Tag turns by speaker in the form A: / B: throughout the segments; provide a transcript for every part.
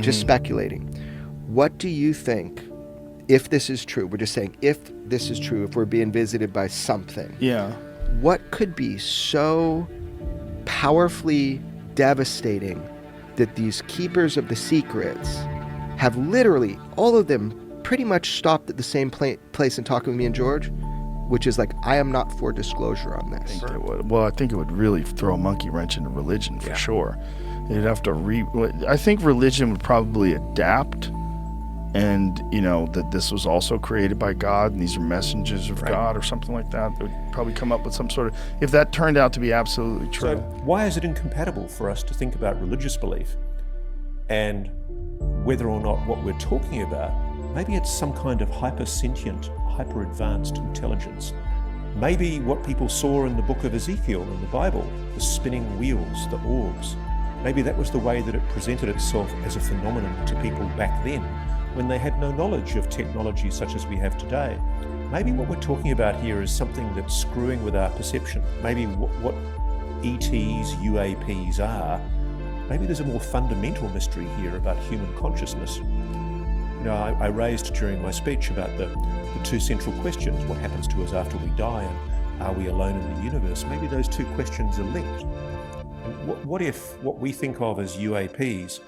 A: just speculating. What do you think, if this is true, we're just saying, if this is true, if we're being visited by something, what could be so powerfully devastating that these keepers of the secrets have literally, all of them, pretty much stopped at the same place and talking with me and George, which is like, I am not for disclosure on this.
B: I think it would really throw a monkey wrench into religion for sure. You'd have to I think religion would probably adapt, and that this was also created by God and these are messengers of God or something like that. They would probably come up with some sort of, if that turned out to be absolutely true.
C: So why is it incompatible for us to think about religious belief and whether or not what we're talking about, maybe it's some kind of hyper-sentient, hyper-advanced intelligence. Maybe what people saw in the book of Ezekiel in the Bible, the spinning wheels, the orbs, maybe that was the way that it presented itself as a phenomenon to people back then, when they had no knowledge of technology such as we have today. Maybe what we're talking about here is something that's screwing with our perception. Maybe what ETs, UAPs are, maybe there's a more fundamental mystery here about human consciousness. I raised during my speech about the two central questions, what happens to us after we die and are we alone in the universe? Maybe those two questions are linked. And what if what we think of as UAPs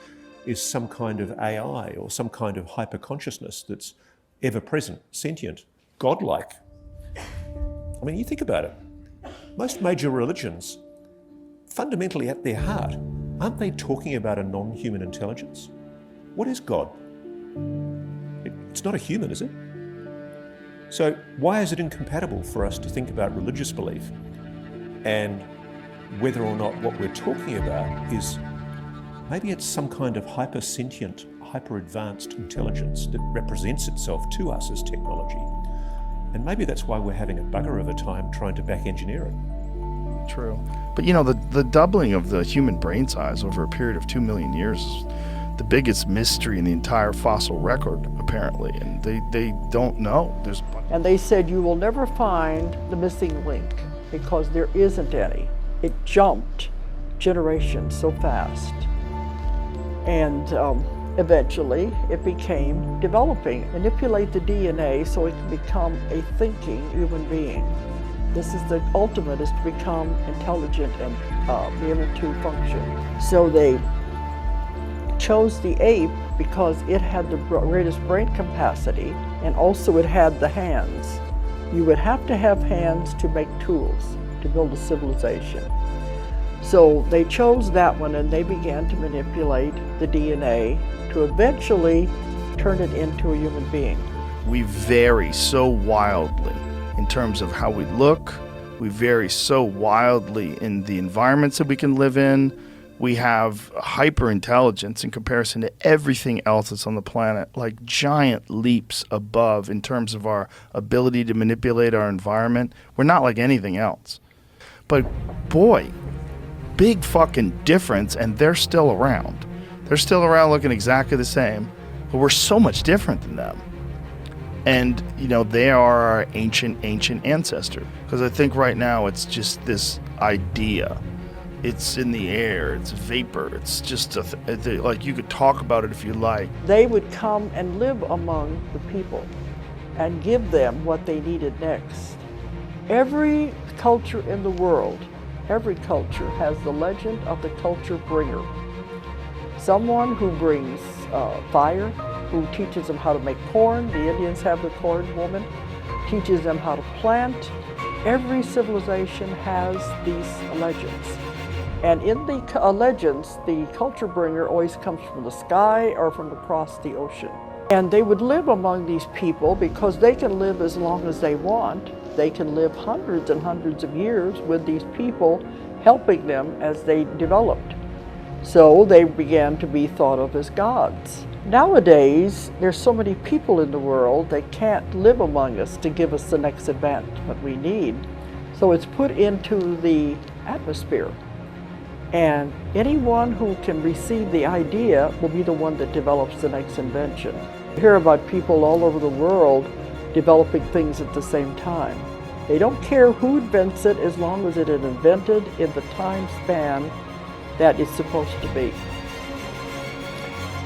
C: is some kind of AI or some kind of hyper-consciousness that's ever-present, sentient, godlike? I mean, you think about it. Most major religions, fundamentally at their heart, aren't they talking about a non-human intelligence? What is God? It's not a human, is it? So why is it incompatible for us to think about religious belief and whether or not what we're talking about is, maybe it's some kind of hyper-sentient, hyper-advanced intelligence that represents itself to us as technology. And maybe that's why we're having a bugger of a time trying to back-engineer it.
B: True. But the doubling of the human brain size over a period of 2 million years is the biggest mystery in the entire fossil record, apparently, and they don't know.
D: And they said you will never find the missing link because there isn't any. It jumped generations so fast. And eventually it became developing. Manipulate the DNA so it can become a thinking human being. This is the ultimate, is to become intelligent and be able to function. So they chose the ape because it had the greatest brain capacity, and also it had the hands. You would have to have hands to make tools, to build a civilization. So they chose that one, and they began to manipulate the DNA to eventually turn it into a human being.
B: We vary so wildly in terms of how we look. We vary so wildly in the environments that we can live in. We have hyper-intelligence in comparison to everything else that's on the planet, like giant leaps above in terms of our ability to manipulate our environment. We're not like anything else. But boy, big fucking difference, and they're still around. They're still around looking exactly the same, but we're so much different than them. And, they are our ancient ancestor. Because I think right now it's just this idea. It's in the air, it's vapor, it's just like you could talk about it if you like.
D: They would come and live among the people and give them what they needed next. Every culture in the world, every culture has the legend of the culture bringer. Someone who brings fire, who teaches them how to make corn. The Indians have the corn woman, teaches them how to plant. Every civilization has these legends. And in the legends, the culture bringer always comes from the sky or from across the ocean. And they would live among these people because they can live as long as they want. They can live hundreds and hundreds of years with these people helping them as they developed. So they began to be thought of as gods. Nowadays, there's so many people in the world, they can't live among us to give us the next advancement we need. So it's put into the atmosphere. And anyone who can receive the idea will be the one that develops the next invention. You hear about people all over the world developing things at the same time. They don't care who invents it as long as it is invented in the time span that it's supposed to be.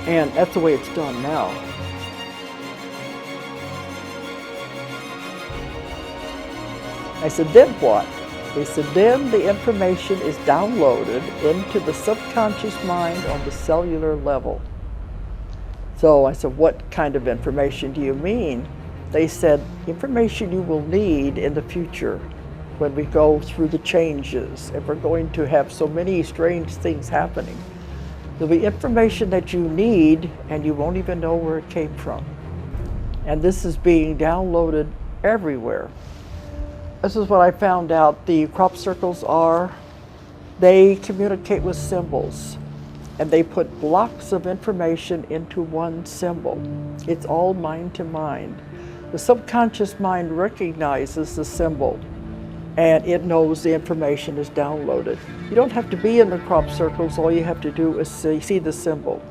D: And that's the way it's done now. I said, then what? They said, then the information is downloaded into the subconscious mind on the cellular level. So I said, what kind of information do you mean? They said, information you will need in the future when we go through the changes, and we're going to have so many strange things happening. There'll be information that you need and you won't even know where it came from. And this is being downloaded everywhere. This is what I found out the crop circles are. They communicate with symbols, and they put blocks of information into one symbol. It's all mind to mind. The subconscious mind recognizes the symbol, and it knows the information is downloaded. You don't have to be in the crop circles. All you have to do is see the symbol.